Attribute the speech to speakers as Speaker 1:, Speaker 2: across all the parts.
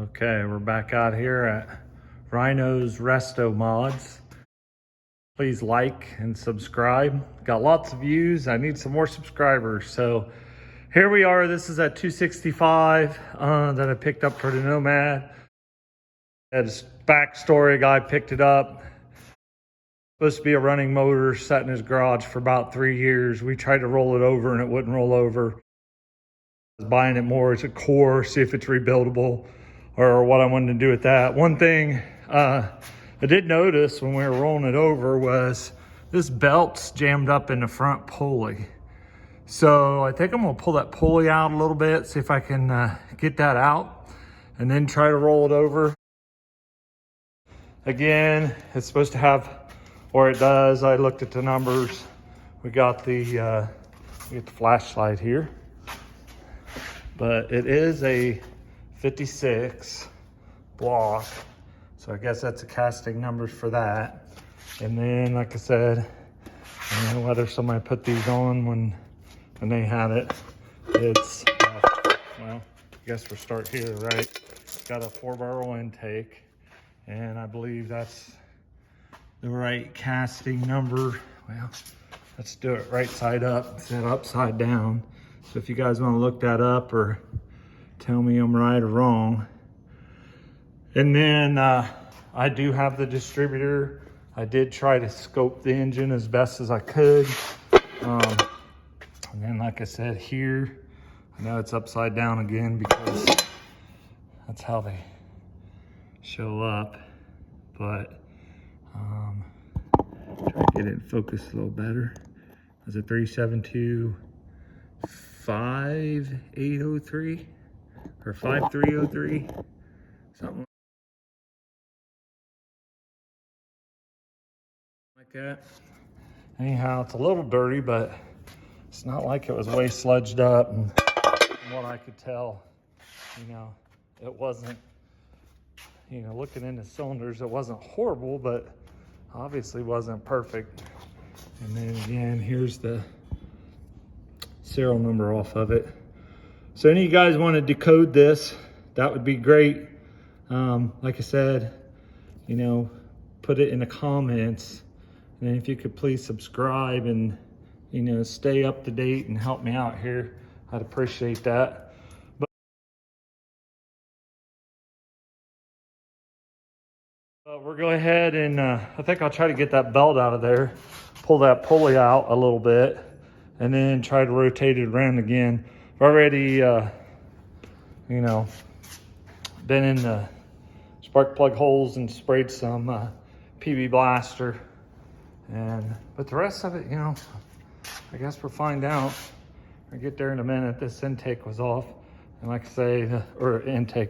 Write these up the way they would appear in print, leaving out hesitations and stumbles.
Speaker 1: Okay, we're back out here at Rhino's Resto Mods. Please like and subscribe. Got lots of views. I need some more subscribers. So here we are. This is at 265 that I picked up for the Nomad. As backstory, a guy picked it up. Supposed to be a running motor, sat in his garage for about 3 years. We tried to roll it over and it wouldn't roll over. I was buying it more as a core, see if it's rebuildable or what I wanted to do with that. One thing I did notice when we were rolling it over was this belt's jammed up in the front pulley. So I think I'm gonna pull that pulley out a little bit, see if I can get that out and then try to roll it over. Again, it's supposed to have, or it does, I looked at the numbers. We got the flashlight here, but it is a 56 block. So I guess that's the casting numbers for that. And then, like I said, I don't know whether somebody put these on when they had it. It's, well, I guess we'll start here, right? It's got a 4-barrel intake, and I believe that's the right casting number. Well, let's do it right side up instead of upside down. So if you guys want to look that up or tell me I'm right or wrong. And then I do have the distributor. I did try to scope the engine as best as I could. And then, like I said, here, I know it's upside down again because that's how they show up. But try to get it in focus a little better. Is it 372 5803 or 5303? Something like that. Anyhow, it's a little dirty, but it's not like it was way sludged up. And from what I could tell, it wasn't, looking in the cylinders, it wasn't horrible, but obviously wasn't perfect. And then again, here's the serial number off of it. So any of you guys want to decode this, that would be great. Like I said, put it in the comments. And then if you could please subscribe and, stay up to date and help me out here, I'd appreciate that. But we're going ahead and I think I'll try to get that belt out of there, pull that pulley out a little bit, and then try to rotate it around again. I've already, been in the spark plug holes and sprayed some PB Blaster. But the rest of it, I guess we'll find out. I'll get there in a minute. This intake was off. And like I say, the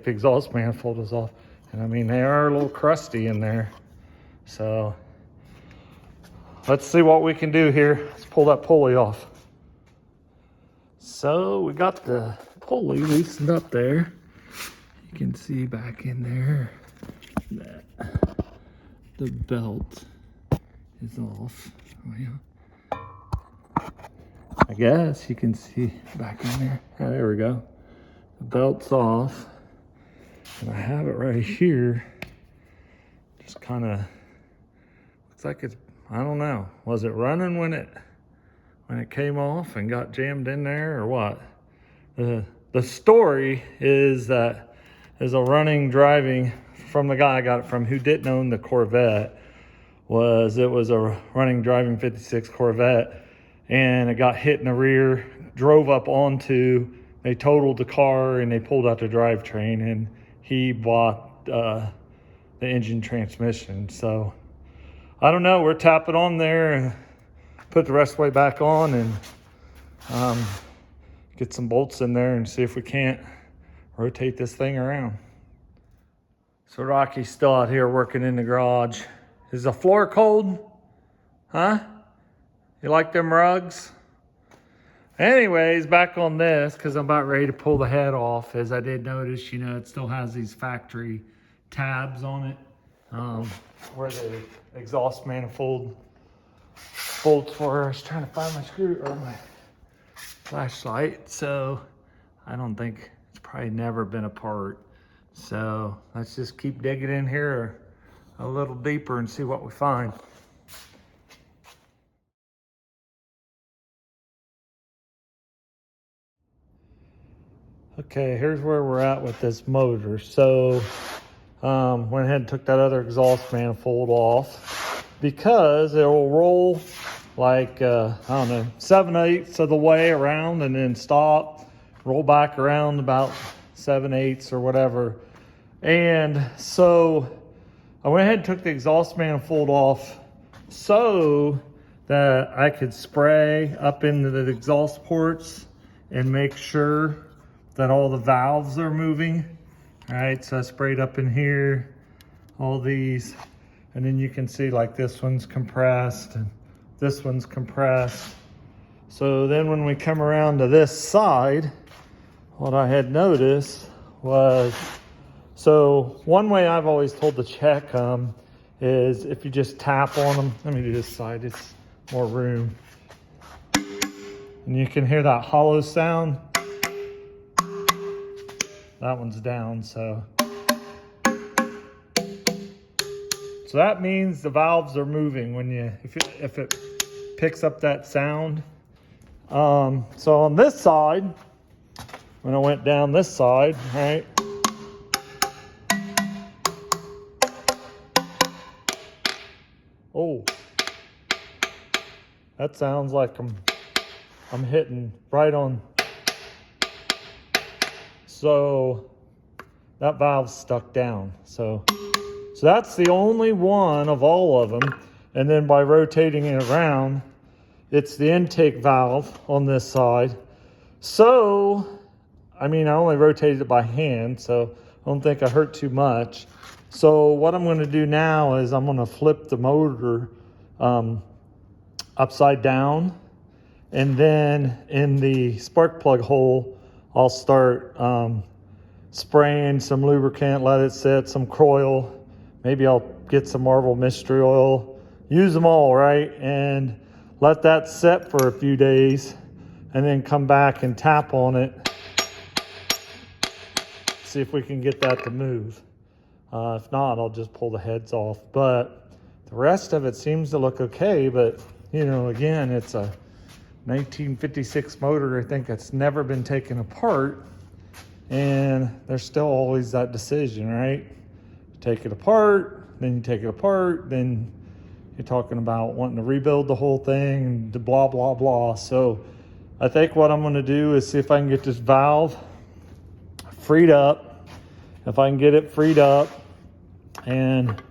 Speaker 1: exhaust manifold was off. And I mean, they are a little crusty in there. So let's see what we can do here. Let's pull that pulley off. So we got the pulley loosened up there. You can see back in there that the belt is off. Oh, yeah. I guess you can see back in there. Yeah, there we go. The belt's off. And I have it right here. Just kind of looks like it's, I don't know. Was it running when it came off and got jammed in there or what? The story is that is a running driving from the guy I got it from who didn't own the Corvette. It was a running driving 56 Corvette, and it got hit in the rear, drove up onto, they totaled the car and they pulled out the drivetrain, and he bought the engine transmission. So I don't know, we're tapping on there and put the rest way back on and get some bolts in there and see if we can't rotate this thing around. So Rocky's still out here working in the garage. Is the floor cold? Huh? You like them rugs? Anyways, back on this, because I'm about ready to pull the head off. As I did notice, it still has these factory tabs on it, where the exhaust manifold bolts were. I was trying to find my screw or my flashlight. So I don't think, it's probably never been apart. So let's just keep digging in here a little deeper and see what we find. Okay, here's where we're at with this motor. So went ahead and took that other exhaust manifold off because it will roll like, I don't know, 7/8 of the way around and then stop, roll back around about 7/8 or whatever. And so I went ahead and took the exhaust manifold off so that I could spray up into the exhaust ports and make sure that all the valves are moving. All right, so I sprayed up in here, all these, and then you can see like this one's compressed and this one's compressed. So then when we come around to this side, what I had noticed was, so one way I've always told to check them is if you just tap on them. Let me do this side, it's more room. And you can hear that hollow sound. That one's down, so that means the valves are moving when you, if it picks up that sound. So on this side, when I went down this side, right, oh, that sounds like I'm hitting right on. So that valve's stuck down. So that's the only one of all of them. And then by rotating it around, it's the intake valve on this side. So, I mean, I only rotated it by hand, so I don't think I hurt too much. So what I'm gonna do now is I'm gonna flip the motor upside down. And then in the spark plug hole, I'll start spraying some lubricant, let it sit, some Croil. Maybe I'll get some Marvel Mystery Oil. Use them all, right? And let that set for a few days and then come back and tap on it. See if we can get that to move. If not, I'll just pull the heads off. But the rest of it seems to look okay. But, you know, again, it's a 1956 motor, I think, that's never been taken apart, and there's still always that decision, right? You take it apart, then you take it apart, then you're talking about wanting to rebuild the whole thing and blah blah blah. So I think what I'm going to do is see if I can get this valve freed up. If I can get it freed up and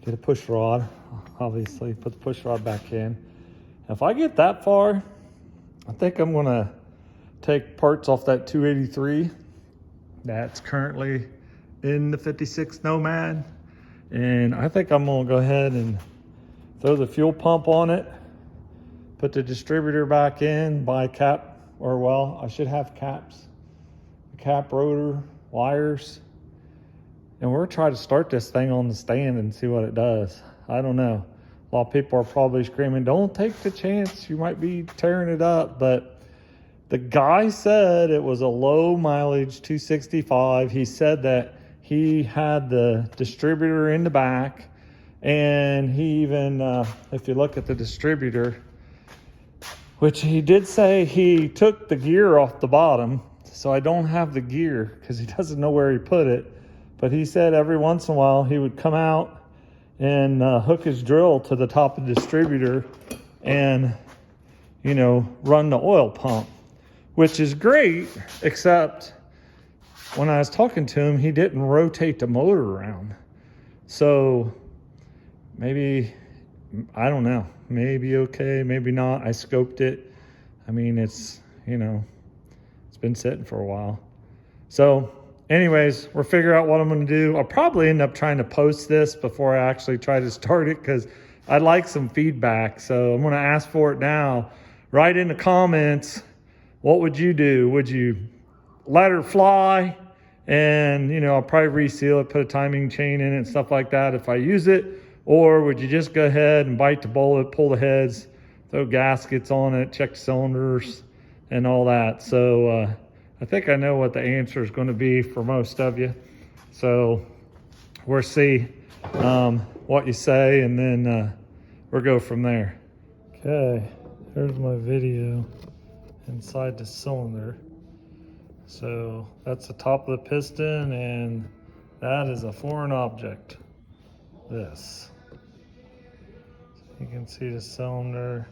Speaker 1: get a push rod, obviously put the push rod back in. If I get that far, I think I'm gonna take parts off that 283 that's currently in the 56 Nomad. And I think I'm gonna go ahead and throw the fuel pump on it, put the distributor back in, buy cap, or well, I should have caps, cap rotor, wires. And we're trying to start this thing on the stand and see what it does. I don't know. A lot of people are probably screaming, don't take the chance, you might be tearing it up. But the guy said it was a low mileage 265. He said that he had the distributor in the back, and he even, if you look at the distributor, which he did say he took the gear off the bottom. So I don't have the gear because he doesn't know where he put it. But he said every once in a while he would come out and hook his drill to the top of the distributor and, you know, run the oil pump, which is great, except when I was talking to him, he didn't rotate the motor around. So maybe, I don't know, maybe okay, maybe not. I scoped it. I mean, it's, you know, it's been sitting for a while. So anyways, we'll figure out what I'm going to do. I'll probably end up trying to post this before I actually try to start it because I'd like some feedback. So I'm going to ask for it now. Write in the comments, what would you do? Would you let her fly? And, you know, I'll probably reseal it, put a timing chain in it and stuff like that if I use it. Or would you just go ahead and bite the bullet, pull the heads, throw gaskets on it, check the cylinders and all that. So I think I know what the answer is going to be for most of you. So we'll see what you say, and then we'll go from there. Okay, here's my video inside the cylinder. So that's the top of the piston, and that is a foreign object. This. You can see the cylinder.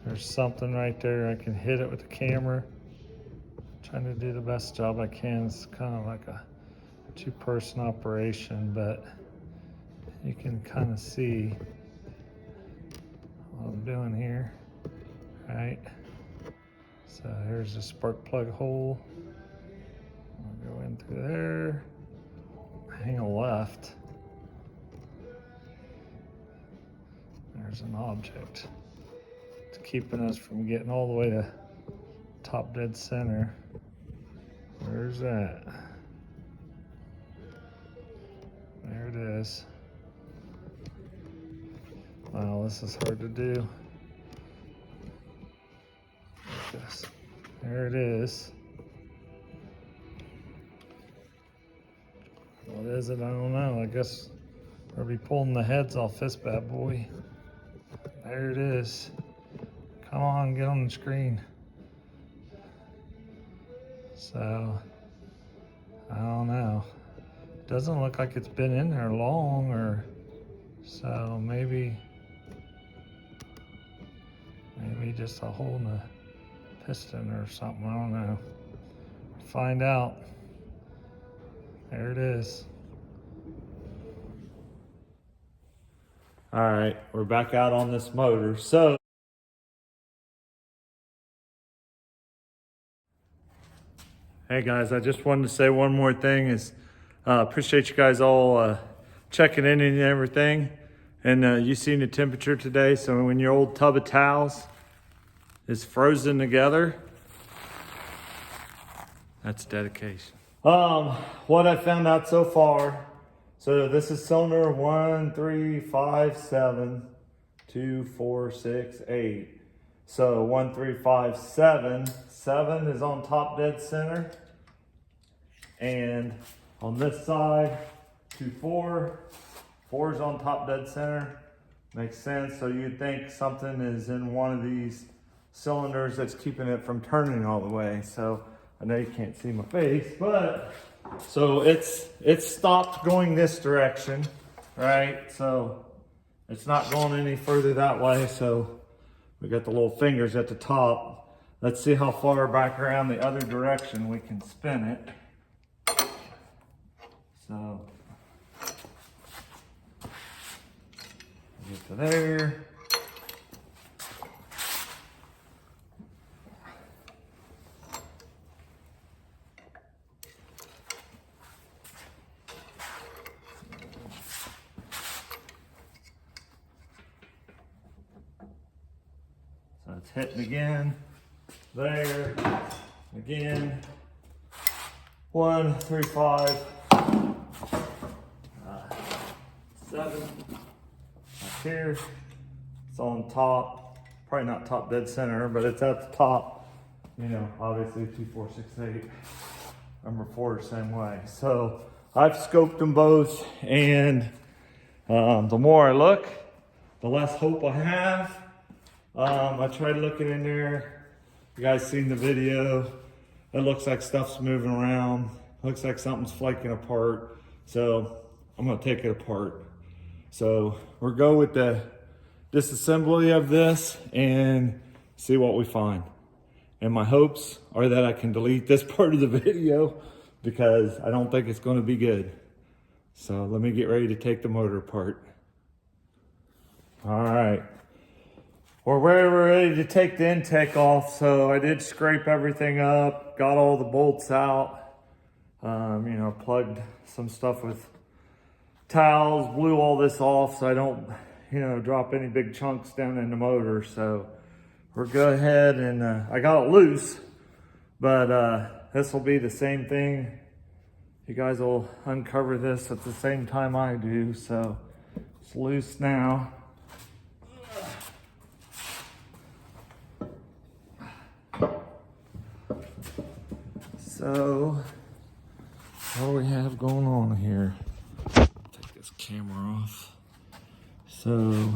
Speaker 1: There's something right there. I can hit it with the camera. Trying to do the best job I can. It's kind of like a two-person operation, but you can kind of see what I'm doing here, right? So here's the spark plug hole. I'll go in through there, hang a left. There's an object. It's keeping us from getting all the way to top dead center. Where's that? There it is. Wow, this is hard to do. Yes. There it is. What is it? I don't know. I guess we'll be pulling the heads off this bad boy. There it is. Come on, get on the screen. So, I don't know. Doesn't look like it's been in there long, or so maybe just a hole in the piston or something. I don't know. Find out. There it is. All right, we're back out on this motor. So, hey guys, I just wanted to say one more thing is appreciate you guys all checking in and everything. And you seen the temperature today, so when your old tub of towels is frozen together, that's dedication. What I found out so far, so this is cylinder 1, 3, 5, 7, 2, 4, 6, 8. So 1, 3, 5, 7. 7 is on top dead center. And on this side, 2, 4. 4 is on top dead center. Makes sense. So you'd think something is in one of these cylinders that's keeping it from turning all the way. So I know you can't see my face, but so it's stopped going this direction, right? So it's not going any further that way. So we got the little fingers at the top. Let's see how far back around the other direction we can spin it. So get to there. So it's hitting again. There. Again. 1, 3, 5. 7. Up here. It's on top. Probably not top dead center, but it's at the top. You know, obviously 2, 4, 6, 8. Number 4 the same way. So I've scoped them both, and the more I look, the less hope I have. I tried looking in there. You guys seen the video. It looks like stuff's moving around. Looks like something's flaking apart. So I'm gonna take it apart. So we'll go with the disassembly of this and see what we find. And my hopes are that I can delete this part of the video because I don't think it's gonna be good. So let me get ready to take the motor apart. All right. We're ready to take the intake off. So I did scrape everything up, got all the bolts out, you know, plugged some stuff with towels, blew all this off so I don't, you know, drop any big chunks down in the motor. So we'll go ahead and, I got it loose, but this will be the same thing. You guys will uncover this at the same time I do. So it's loose now. So what do we have going on here? Take this camera off. So,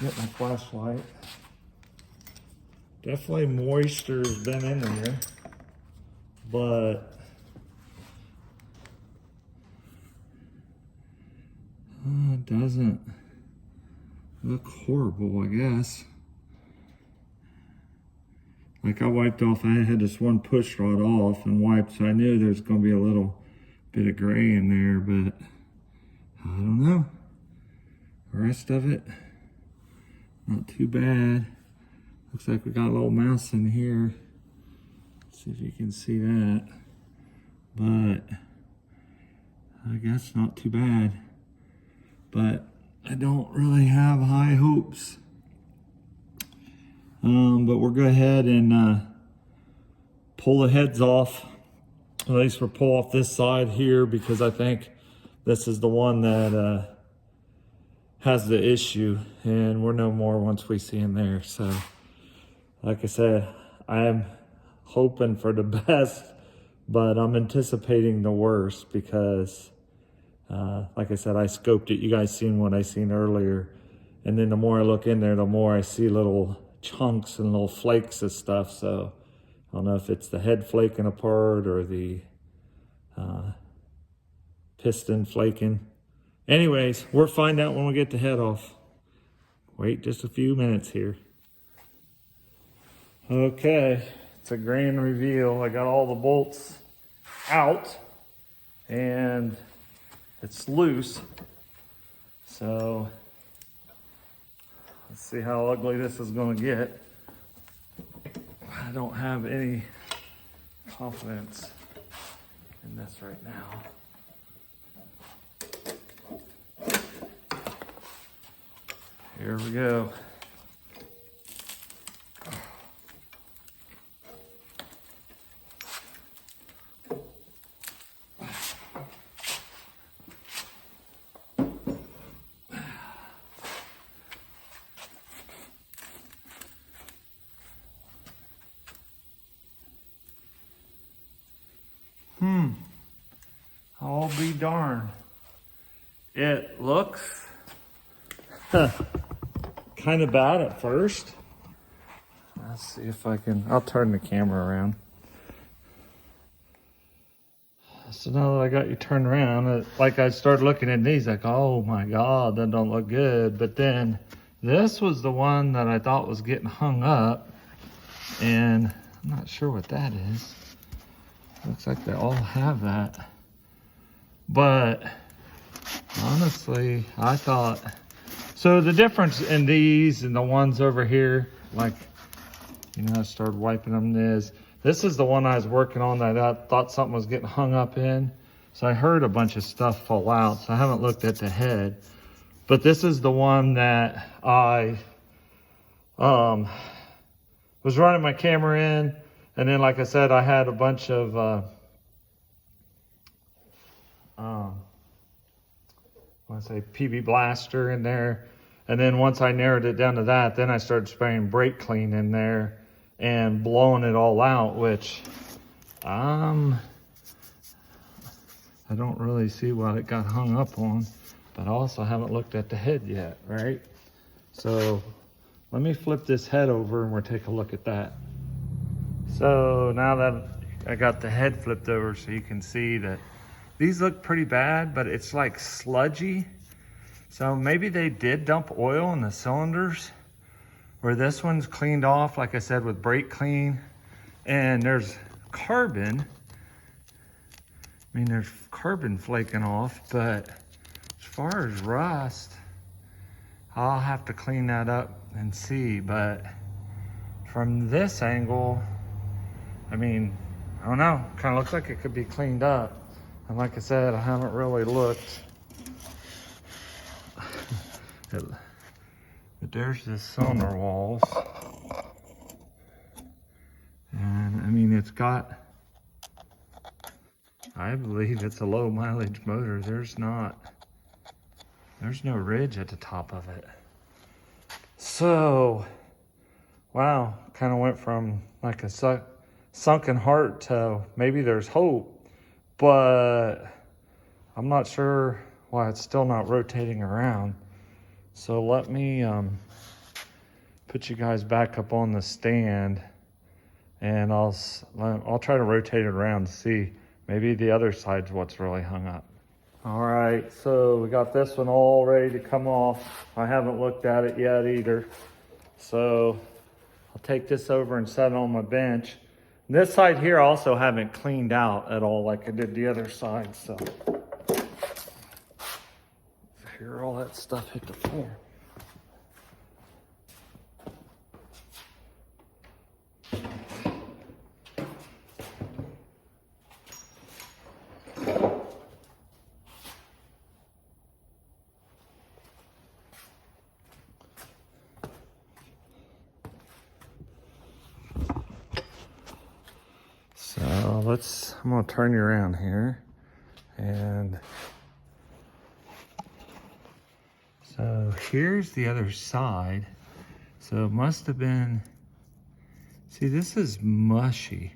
Speaker 1: get my flashlight. Definitely moisture's been in there, but it doesn't look horrible, I guess. Like I wiped off, I had this one push rod off and wiped, so I knew there's gonna be a little bit of gray in there, but I don't know. The rest of it, not too bad. Looks like we got a little mouse in here. Let's see if you can see that. But I guess not too bad. But I don't really have high hopes. But we'll go ahead and pull the heads off. At least we'll pull off this side here because I think this is the one that has the issue, and we'll know more once we see him there. So, like I said, I am hoping for the best, but I'm anticipating the worst because, like I said, I scoped it. You guys seen what I seen earlier, and then the more I look in there, the more I see little chunks and little flakes of stuff. So I don't know if it's the head flaking apart or the piston flaking. Anyways, we'll find out when we get the head off. Wait just a few minutes here. Okay, it's a grand reveal. I got all the bolts out and it's loose. So let's see how ugly this is gonna get. I don't have any confidence in this right now. Here we go. I'll be darned. It looks kind of bad at first. Let's see if I can, I'll turn the camera around. So now that I got you turned around, like I started looking at these, like, oh my God, that don't look good. But then this was the one that I thought was getting hung up, and I'm not sure what that is. Looks like they all have that. But honestly, I thought, so the difference in these and the ones over here, like, you know, I started wiping them, this is the one I was working on that I thought something was getting hung up in. So I heard a bunch of stuff fall out, so I haven't looked at the head. But this is the one that I was running my camera in, and then like I said, I had a bunch of I want to say PB Blaster in there. And then once I narrowed it down to that, then I started spraying brake clean in there and blowing it all out, which I don't really see what it got hung up on, but I also haven't looked at the head yet, right? So let me flip this head over and we'll take a look at that. So now that I got the head flipped over, so you can see that these look pretty bad, but it's like sludgy. So maybe they did dump oil in the cylinders, where this one's cleaned off, like I said, with brake clean. And there's carbon. I mean, there's carbon flaking off, but as far as rust, I'll have to clean that up and see. But from this angle, I mean, I don't know, kind of looks like it could be cleaned up. And like I said, I haven't really looked. But there's the cylinder walls. And I mean, it's got, I believe it's a low mileage motor. There's no ridge at the top of it. So, wow, kind of went from like a sunken heart to maybe there's hope, but I'm not sure why it's still not rotating around. So let me put you guys back up on the stand, and I'll try to rotate it around to see maybe the other side's what's really hung up. All right, so we got this one all ready to come off. I haven't looked at it yet either. So I'll take this over and set it on my bench. This side here I also haven't cleaned out at all like I did the other side, so. Hear all that stuff hit the floor. So I'm gonna turn you around here, and so here's the other side. So it must have been, see, this is mushy.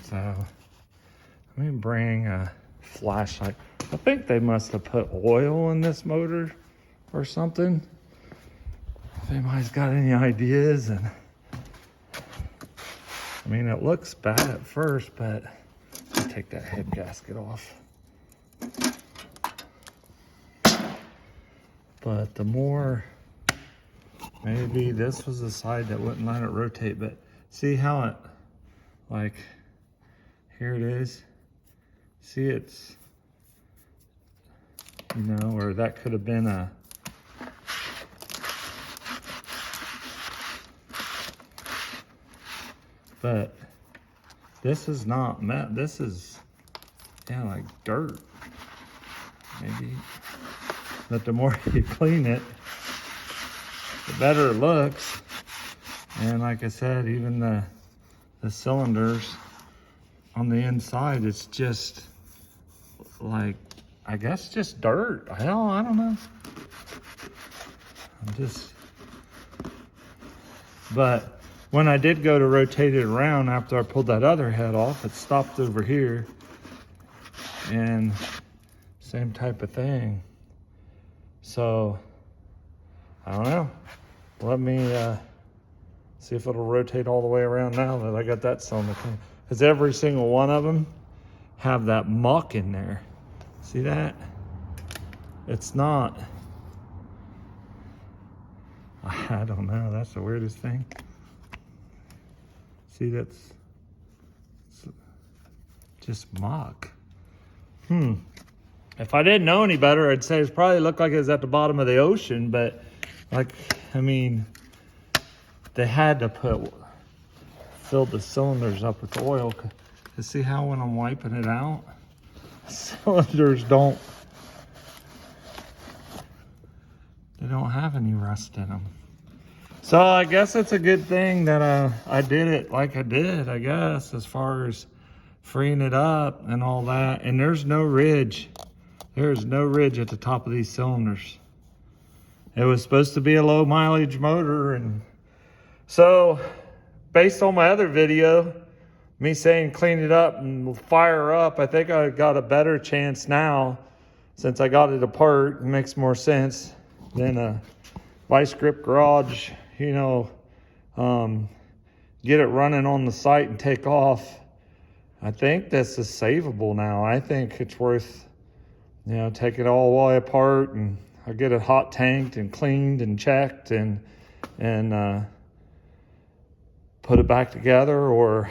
Speaker 1: So let me bring a flashlight. I think they must have put oil in this motor or something. If anybody's got any ideas. And I mean, it looks bad at first, but I'll take that head gasket off. But the more, maybe this was the side that wouldn't let it rotate, but see how it, like, here it is. See, it's, you know, or that could have been a, but this is not meant, this is, yeah, like dirt, maybe. But the more you clean it, the better it looks. And like I said, even the cylinders on the inside, it's just like, I guess just dirt. Hell, I don't know. But when I did go to rotate it around after I pulled that other head off, it stopped over here. And same type of thing. So, I don't know. Let me see if it'll rotate all the way around now that I got that cylinder clean. Because every single one of them have that muck in there. See that? It's not, I don't know, that's the weirdest thing. See, that's just muck. If I didn't know any better, I'd say it probably looked like it was at the bottom of the ocean, but like, I mean, they had to fill the cylinders up with oil. Cause see how when I'm wiping it out, cylinders don't have any rust in them. So I guess it's a good thing that I did it like I did, I guess, as far as freeing it up and all that. And there's no ridge. There's no ridge at the top of these cylinders. It was supposed to be a low mileage motor. And so based on my other video, me saying clean it up and fire up, I think I got a better chance now since I got it apart. It makes more sense than a vice grip garage, you know, get it running on the site and take off. I think this is savable now. I think it's worth, you know, take it all the way apart and I get it hot tanked and cleaned and checked and put it back together, or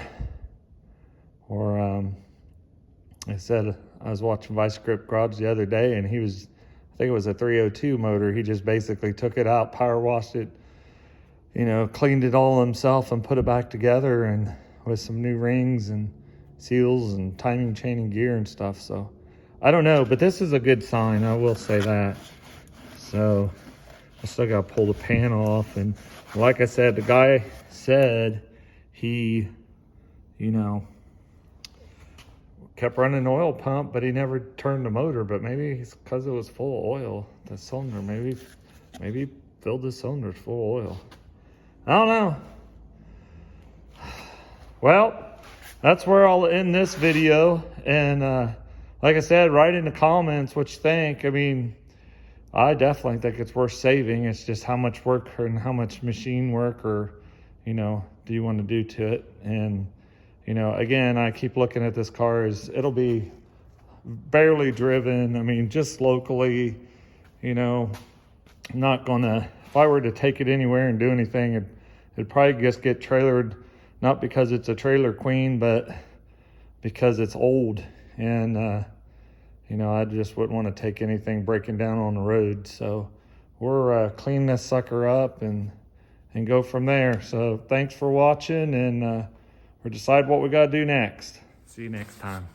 Speaker 1: I said, I was watching Vice Grip Garage the other day and he was, I think it was a 302 motor. He just basically took it out, power washed it, you know, cleaned it all himself and put it back together, and with some new rings and seals and timing chain and gear and stuff. So I don't know, but this is a good sign, I will say that. So I still got to pull the pan off. And like I said, the guy said he, you know, kept running the oil pump, but he never turned the motor. But maybe it's because it was full of oil, the cylinder. Maybe filled the cylinders full of oil. I don't know. Well, that's where I'll end this video. And like I said, write in the comments what you think. I mean, I definitely think it's worth saving. It's just how much work and how much machine work or, you know, do you want to do to it? And, you know, again, I keep looking at this car as it'll be barely driven. I mean, just locally, you know, I'm not gonna, if I were to take it anywhere and do anything, it'd probably just get trailered, not because it's a trailer queen, but because it's old. And, you know, I just wouldn't want to take anything breaking down on the road. So we're clean this sucker up and go from there. So thanks for watching, and we'll decide what we got to do next. See you next time.